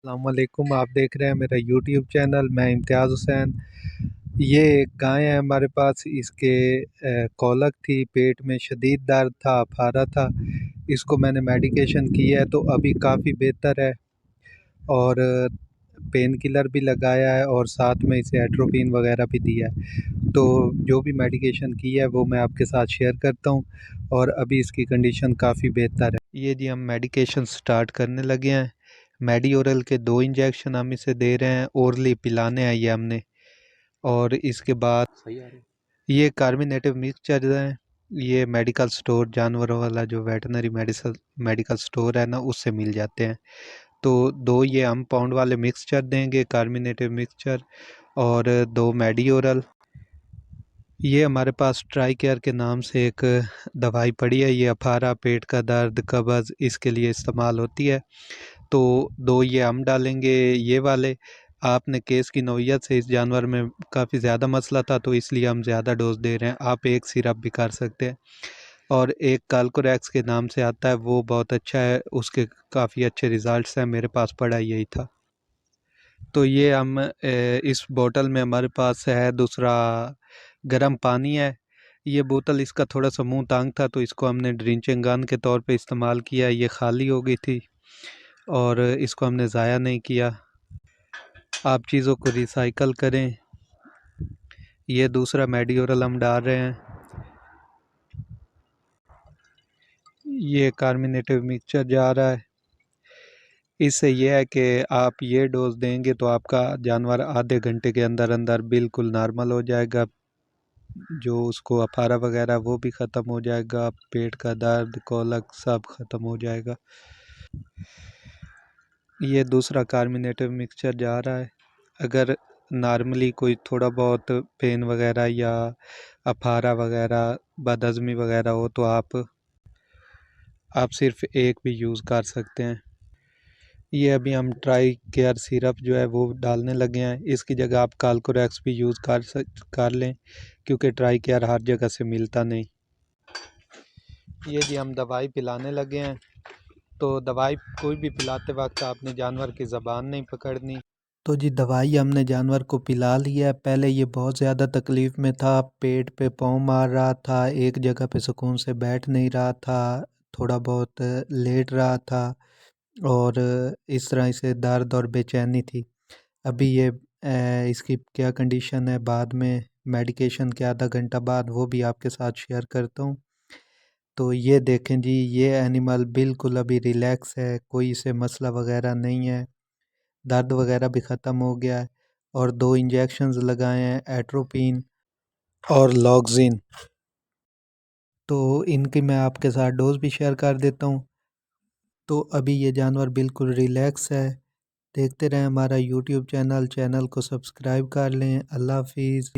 अस्सलामुअलैकुम। आप देख रहे हैं मेरा यूट्यूब चैनल। मैं इम्तियाज़ हुसैन। ये एक गाय है हमारे पास। इसके कॉलक थी, पेट में शदीद दर्द था, अफारा था। इसको मैंने मेडिकेशन किया है तो अभी काफ़ी बेहतर है, और पेन किलर भी लगाया है और साथ में इसे एट्रोपिन वगैरह भी दिया है। तो जो भी मेडिकेशन की है वो मैं आपके साथ शेयर करता हूँ, और अभी इसकी कंडीशन काफ़ी बेहतर है। ये जी हम मेडिकेशन स्टार्ट करने लगे हैं। मेडी ओरल के 2 इंजेक्शन हम इसे दे रहे हैं, ओरली पिलाने हैं ये हमने। और इसके बाद ये कार्बिनेटिव मिक्सचर है। ये मेडिकल स्टोर, जानवरों वाला जो वेटनरी मेडिसल मेडिकल स्टोर है ना, उससे मिल जाते हैं। तो 2 ये हम पाउंड वाले मिक्सचर देंगे, कार्बिनेटिव मिक्सचर, और 2 मेडी ओरल। ये हमारे पास ट्राई केयर के नाम से एक दवाई पड़ी है। ये अफारा, पेट का दर्द, कब्ज़, इसके लिए इस्तेमाल होती है। तो 2 ये हम डालेंगे ये वाले। आपने केस की नौइयत से इस जानवर में काफ़ी ज़्यादा मसला था तो इसलिए हम ज़्यादा डोज दे रहे हैं। आप एक सिरप भी कर सकते हैं। और एक काल्कोरैक्स के नाम से आता है, वो बहुत अच्छा है, उसके काफ़ी अच्छे रिज़ल्ट्स हैं। मेरे पास पड़ा यही था। तो ये हम इस बोतल में हमारे पास है दूसरा गर्म पानी है। ये बोतल, इसका थोड़ा सा मुंह तंग था तो इसको हमने ड्रिंचिंग गन के तौर पे इस्तेमाल किया। ये खाली हो गई थी और इसको हमने ज़ाया नहीं किया। आप चीज़ों को रिसाइकल करें। ये दूसरा मेडिओरल हम डाल रहे हैं। ये कार्मिनेटिव मिक्सचर जा रहा है। इससे ये है कि आप ये डोज देंगे तो आपका जानवर आधे घंटे के अंदर अंदर बिल्कुल नॉर्मल हो जाएगा। जो उसको अफारा वगैरह वो भी ख़त्म हो जाएगा, पेट का दर्द, कॉलक सब ख़त्म हो जाएगा। ये दूसरा कार्मिनेटिव मिक्सचर जा रहा है। अगर नॉर्मली कोई थोड़ा बहुत पेन वगैरह या अफारा वगैरह, बदहज़मी वगैरह हो तो आप सिर्फ एक भी यूज़ कर सकते हैं। ये अभी हम ट्राई केयर सिरप जो है वो डालने लगे हैं। इसकी जगह आप काल्कोरैक्स भी यूज़ कर लें, क्योंकि ट्राई केयर हर जगह से मिलता नहीं। ये जी हम दवाई पिलाने लगे हैं। तो दवाई कोई भी पिलाते वक्त आपने जानवर की ज़बान नहीं पकड़नी। तो जी दवाई हमने जानवर को पिला लिया है। पहले ये बहुत ज़्यादा तकलीफ़ में था, पेट पे पाँव मार रहा था, एक जगह पे सुकून से बैठ नहीं रहा था, थोड़ा बहुत लेट रहा था, और इस तरह इसे दर्द और बेचैनी थी। अभी ये इसकी क्या कंडीशन है, बाद में मेडिकेशन के आधा घंटा बाद वो भी आपके साथ शेयर करता हूँ। तो ये देखें जी, ये एनिमल बिल्कुल अभी रिलैक्स है, कोई इसे मसला वगैरह नहीं है, दर्द वगैरह भी ख़त्म हो गया है। और 2 इंजेक्शंस लगाए हैं, एट्रोपिन और लॉक्सिन। तो इनकी मैं आपके साथ डोज भी शेयर कर देता हूँ। तो अभी ये जानवर बिल्कुल रिलैक्स है। देखते रहें हमारा यूट्यूब चैनल को सब्सक्राइब कर लें। अल्लाह हाफिज़।